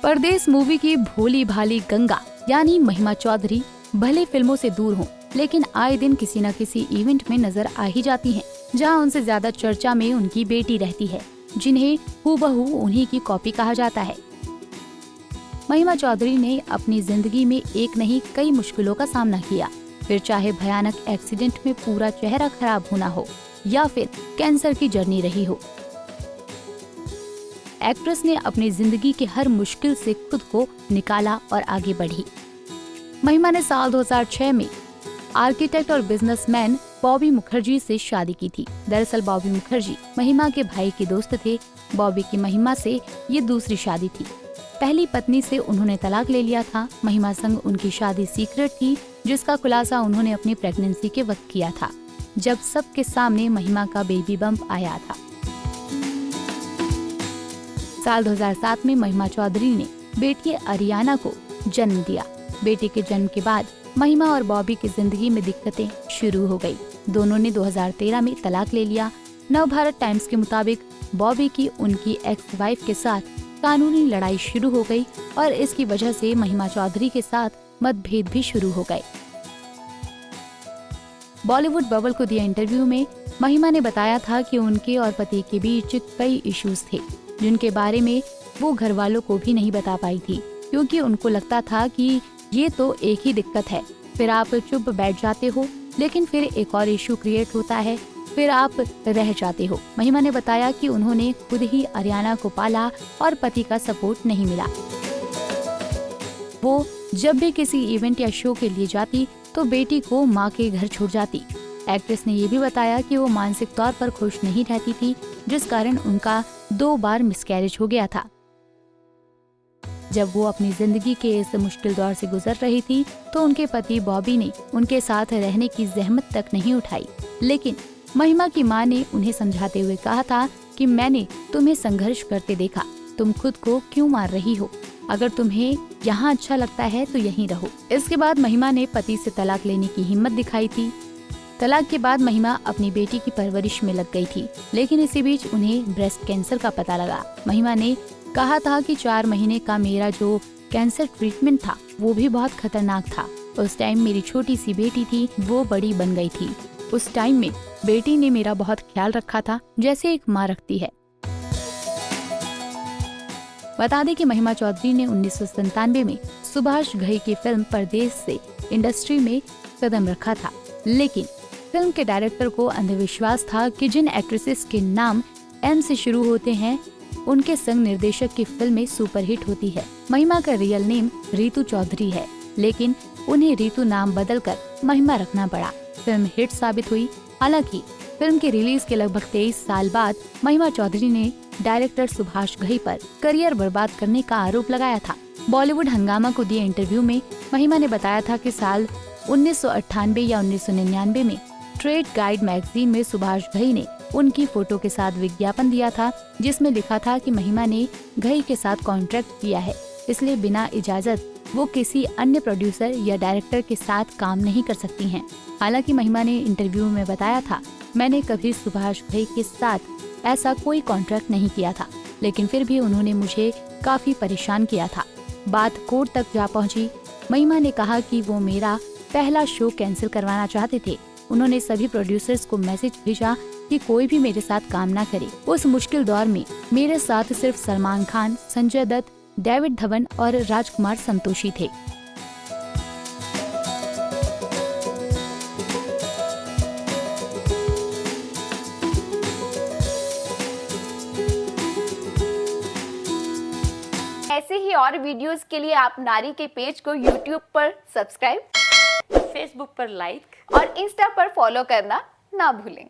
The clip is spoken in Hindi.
परदेस मूवी की भोली भाली गंगा यानी महिमा चौधरी भले फिल्मों से दूर हों, लेकिन आए दिन किसी न किसी इवेंट में नजर आ ही जाती हैं, जहां उनसे ज्यादा चर्चा में उनकी बेटी रहती है, जिन्हें हूबहू उन्हीं की कॉपी कहा जाता है। महिमा चौधरी ने अपनी जिंदगी में एक नहीं कई मुश्किलों का सामना किया, फिर चाहे भयानक एक्सीडेंट में पूरा चेहरा खराब होना हो या फिर कैंसर की जर्नी रही हो। एक्ट्रेस ने अपनी जिंदगी के हर मुश्किल से खुद को निकाला और आगे बढ़ी। महिमा ने साल 2006 में आर्किटेक्ट और बिजनेसमैन बॉबी मुखर्जी से शादी की थी। दरअसल बॉबी मुखर्जी महिमा के भाई के दोस्त थे। बॉबी की महिमा से ये दूसरी शादी थी। पहली पत्नी से उन्होंने तलाक ले लिया था। महिमा संग उनकी शादी सीक्रेट थी, जिसका खुलासा उन्होंने अपनी प्रेगनेंसी के वक्त किया था, जब सबके सामने महिमा का बेबी बम्प आया था। साल 2007 में महिमा चौधरी ने बेटी अरियाना को जन्म दिया। बेटी के जन्म के बाद महिमा और बॉबी की जिंदगी में दिक्कतें शुरू हो गई। दोनों ने 2013 में तलाक ले लिया। नवभारत टाइम्स के मुताबिक बॉबी की उनकी एक्स वाइफ के साथ कानूनी लड़ाई शुरू हो गई और इसकी वजह से महिमा चौधरी के साथ मतभेद भी शुरू हो गए। बॉलीवुड बबल को दिए इंटरव्यू में महिमा ने बताया था कि उनके और पति के बीच कई इश्यूज थे, जिनके बारे में वो घर वालों को भी नहीं बता पाई थी, क्योंकि उनको लगता था कि ये तो एक ही दिक्कत है, फिर आप चुप बैठ जाते हो, लेकिन फिर एक और इशू क्रिएट होता है, फिर आप रह जाते हो। महिमा ने बताया कि उन्होंने खुद ही अरियाना को पाला और पति का सपोर्ट नहीं मिला। वो जब भी किसी इवेंट या शो के लिए जाती तो बेटी को माँ के घर छोड़ जाती। एक्ट्रेस ने ये भी बताया कि वो मानसिक तौर पर खुश नहीं रहती थी, जिस कारण उनका 2 बार मिसकैरेज हो गया था। जब वो अपनी जिंदगी के इस मुश्किल दौर से गुजर रही थी तो उनके पति बॉबी ने उनके साथ रहने की जहमत तक नहीं उठाई, लेकिन महिमा की मां ने उन्हें समझाते हुए कहा था कि मैंने तुम्हें संघर्ष करते देखा, तुम खुद को क्यों मार रही हो, अगर तुम्हें यहाँ अच्छा लगता है तो यहीं रहो। इसके बाद महिमा ने पति से तलाक लेने की हिम्मत दिखाई थी। तलाक के बाद महिमा अपनी बेटी की परवरिश में लग गई थी, लेकिन इसी बीच उन्हें ब्रेस्ट कैंसर का पता लगा। महिमा ने कहा था कि 4 महीने का मेरा जो कैंसर ट्रीटमेंट था वो भी बहुत खतरनाक था। उस टाइम मेरी छोटी सी बेटी थी, वो बड़ी बन गई थी। उस टाइम में बेटी ने मेरा बहुत ख्याल रखा था, जैसे एक माँ रखती है। बता दें कि महिमा चौधरी ने 1997 में सुभाष घई की फिल्म परदेस से इंडस्ट्री में कदम रखा था, लेकिन फिल्म के डायरेक्टर को अंधविश्वास था कि जिन एक्ट्रेसेस के नाम एम से शुरू होते हैं उनके संग निर्देशक की फिल्में सुपरहिट होती है। महिमा का रियल नेम रीतू चौधरी है, लेकिन उन्हें रीतू नाम बदलकर महिमा रखना पड़ा। फिल्म हिट साबित हुई। हालांकि फिल्म के रिलीज के लगभग 23 साल बाद महिमा चौधरी ने डायरेक्टर सुभाष घई पर करियर बर्बाद करने का आरोप लगाया था। बॉलीवुड हंगामा को दिए इंटरव्यू में महिमा ने बताया था कि साल 1998 या 1999 में ट्रेड गाइड मैगजीन में सुभाष घई ने उनकी फोटो के साथ विज्ञापन दिया था, जिसमें लिखा था कि महिमा ने घई के साथ कॉन्ट्रैक्ट किया है, इसलिए बिना इजाजत वो किसी अन्य प्रोड्यूसर या डायरेक्टर के साथ काम नहीं कर सकती हैं। हालांकि महिमा ने इंटरव्यू में बताया था, मैंने कभी सुभाष घई के साथ ऐसा कोई कॉन्ट्रैक्ट नहीं किया था, लेकिन फिर भी उन्होंने मुझे काफी परेशान किया था। बात कोर्ट तक जा पहुंची। महिमा ने कहा कि वो मेरा पहला शो कैंसिल करवाना चाहते थे। उन्होंने सभी प्रोड्यूसर्स को मैसेज भेजा कि कोई भी मेरे साथ काम ना करे। उस मुश्किल दौर में मेरे साथ सिर्फ सलमान खान, संजय दत्त, डेविड धवन और राजकुमार संतोषी थे। ऐसे ही और वीडियोस के लिए आप नारी के पेज को YouTube पर सब्सक्राइब, फेसबुक पर लाइक और इंस्टा पर फॉलो करना ना भूलें।